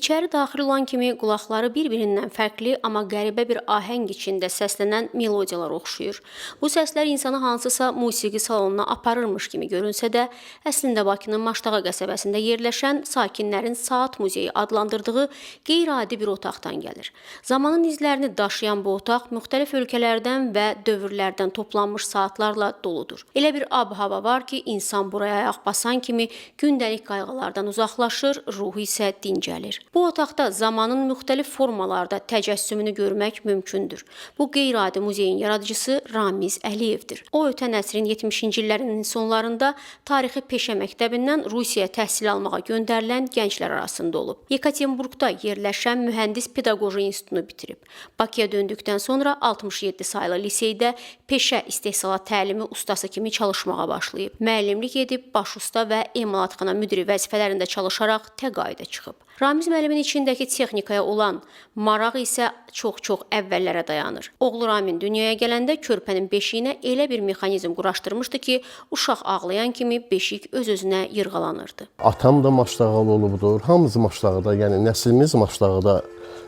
İçəri daxil olan kimi qulaqları bir-birindən fərqli, amma qəribə bir ahəng içində səslənən melodiyalar oxşuyur. Bu səslər insanı hansısa musiqi salonuna aparırmış kimi görünsə də, əslində Bakının Maştağa qəsəbəsində yerləşən sakinlərin saat muzeyi adlandırdığı qeyri-adi bir otaqdan gəlir. Zamanın izlərini daşıyan bu otaq müxtəlif ölkələrdən və dövrlərdən toplanmış saatlarla doludur. Elə bir ab-hava var ki, insan buraya ayaq basan kimi gündəlik qayğılardan uzaqlaşır, ruhu isə dincəlir. Bu otaqda zamanın müxtəlif formalarda təcəssümünü görmək mümkündür. Bu qeyri-adi muzeyin yaradıcısı Ramiz Əliyevdir. O, ötən əsrin 70-ci illərinin sonlarında tarixi peşə məktəbindən Rusiyaya təhsil almağa göndərilən gənclər arasında olub. Yekaterinburqda yerləşən mühəndis pedaqoji institutunu bitirib. Bakıya döndükdən sonra 67 saylı liseydə peşə istehsalat təlimi ustası kimi çalışmağa başlayıb. Müəllimlik edib, baş usta və emalatxana müdiri vəzifələrində çalışaraq təqaüdə çıxıb. Ramiz müəllimin içindəki texnikaya olan maraq isə çox-çox əvvəllərə dayanır. Oğlu Ramin dünyaya gələndə körpənin beşiyinə elə bir mexanizm quraşdırmışdı ki, uşaq ağlayan kimi beşik öz-özünə yırğalanırdı. Atam da Maştağalı olubdur, hamımız Maştağada, yəni nəslimiz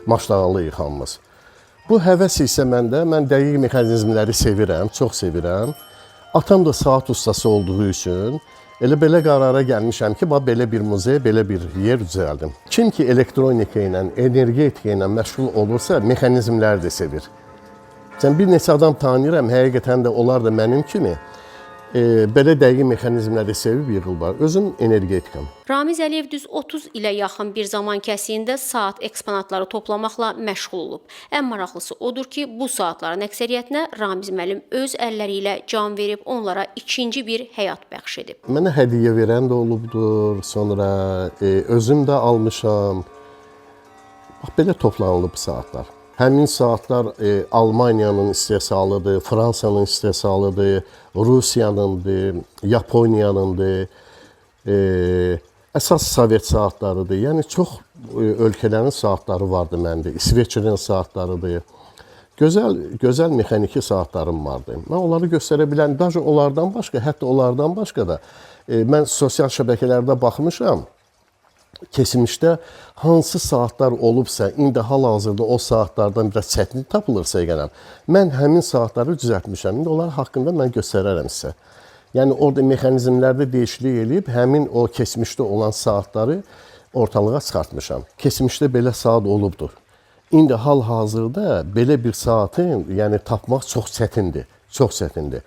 Maştağalıyıq hamımız. Bu həvəs isə məndə, mən dəqiq mexanizmləri sevirəm, çox sevirəm. Atam da saat ustası olduğu üçün elə-belə qərara gəlmişəm ki, belə bir muzey, belə bir yer düzəldim. Kim ki elektronika ilə, energetika ilə məşğul olursa, mexanizmləri də sevir. Bir neçə adam tanıyıram, həqiqətən də onlar da mənim kimi belə dəqiq mexanizmləri sevib yığılırlar. Özüm energetikam. Ramiz Əliyev düz 30 ilə yaxın bir zaman kəsiyində saat eksponatları toplamaqla məşğul olub. Ən maraqlısı odur ki, bu saatların əksəriyyətinə Ramiz müəllim öz əlləri ilə can verib, onlara ikinci bir həyat bəxş edib. Mənə hədiyyə verən də olubdur, sonra özüm də almışam. Belə toplanılıb saatlar. Həmin saatlar Almaniyanın istehsalıdır, Fransanın istehsalıdır, Rusiyanındır, Yaponiyanındır, əsas Sovet saatlarıdır. Yəni, çox ölkələrin saatları vardı məndə, İsveçrinin saatlarıdır. Gözəl mexaniki saatlarım vardı. Mən onları göstərə bilən, daha onlardan başqa, hətta onlardan başqa da mən sosial şəbəkələrdə baxmışam. Keçmişdə hansı saatlar olubsa, indi hal-hazırda o saatlardan biraz çətinlik tapılırsa, mən həmin saatları düzəltmişəm. İndi onlar haqqında mən göstərərəm sizə. Yəni, orada mexanizmlərdə dəyişiklik eləyib, həmin o keçmişdə olan saatları ortalığa çıxartmışam. Keçmişdə belə saat olubdur. İndi hal-hazırda belə bir saatın tapmaq çox çətindir, çox çətindir.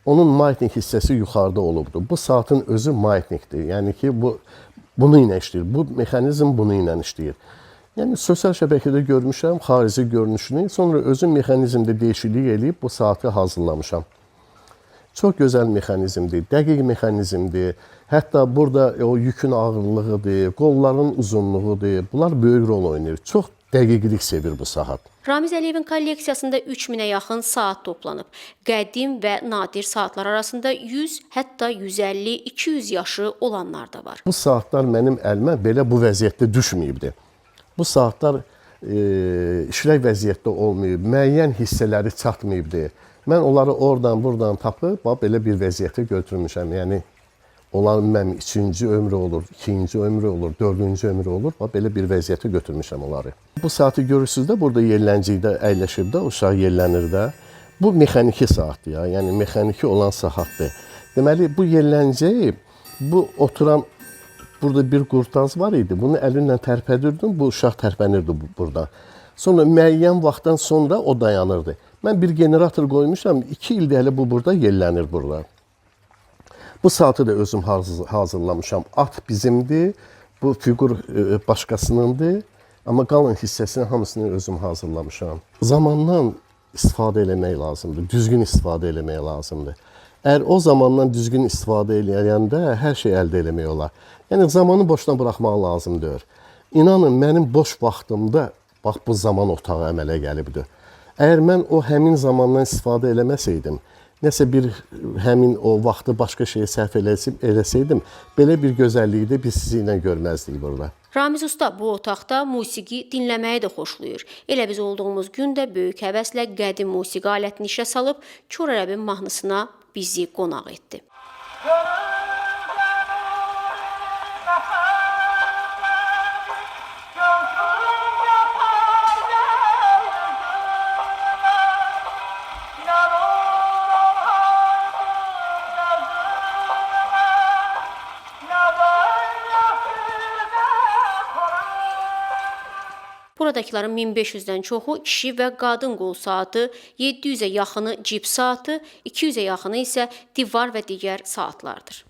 Onun maятник hissəsi yuxarıda olubdur. Bu saatın özü maятnikdir. Yəni ki, bunu ilə işləyir. Bu mexanizm bunu ilə işləyir. Yəni, sosial şəbəkədə görmüşəm, xarici görünüşünü, sonra özüm mexanizmdə dəyişiklik eləyib bu saatı hazırlamışam. Çox gözəl mexanizmdir, dəqiq mexanizmdir. Hətta burada o yükün ağırlığıdır, qolların uzunluğudur. Bunlar böyük rol oynayır. Çox dəqiqlik sevir bu saat. Ramiz Əliyevin kolleksiyasında 3000-ə yaxın saat toplanıb. Qədim və nadir saatlar arasında 100, hətta 150, 200 yaşı olanlar da var. Bu saatlar mənim əlimə belə bu vəziyyətdə düşməyibdir. Bu saatlar işlək vəziyyətdə olmayıb, müəyyən hissələri çatmayıbdır. Mən onları oradan, buradan tapıb, belə bir vəziyyətə götürmüşəm. Yəni, onların mənim 3-cü ömrü olur, 2-ci ömrü olur, 4-cü ömrü olur. Belə bir vəziyyətə götürmüşəm onları. Bu saatı görürsünüz də, burada yerləncikdə əyləşib də, uşaq yerlənir də. Bu mexaniki saatdır ya, yəni mexaniki olan saatdır. Deməli, bu yerləncəyi, bu oturan, burada bir qurtaz var idi. Bunu əlinlə tərpədirdim, bu uşaq tərpənirdi burada. Sonra müəyyən vaxtdan sonra o dayanırdı. Mən bir generator qoymuşam, 2 ildə hələ bu burada yerlənir burada. Bu saatı da özüm hazırlamışam. At bizimdir, bu fiqur başqasınındır. Amma qalan hissəsinin hamısını özüm hazırlamışam. Zamandan istifadə eləmək lazımdır, düzgün istifadə eləmək lazımdır. Əgər o zamandan düzgün istifadə eləyəndə hər şey əldə eləmək olar. Yəni, zamanı boşuna buraxmaq lazımdır. İnanın, mənim boş vaxtımda, bax, bu zaman otağı əmələ gəlibdir. Əgər mən o həmin zamandan istifadə eləməsəydim, nəsə bir həmin o vaxtı başqa şeyə sərf eləsəydim, belə bir gözəlliyi də biz sizinlə görməzdik burada. Ramiz usta bu otaqda musiqi dinləməyi də xoşlayır. Elə biz olduğumuz gün də böyük həvəslə qədim musiqi alətini işə salıb Kor Ərəbin mahnısına bizi qonaq etdi. Buradakıların 1500-dən çoxu kişi və qadın qol saatı, 700-ə yaxını cip saatı, 200-ə yaxını isə divar və digər saatlardır.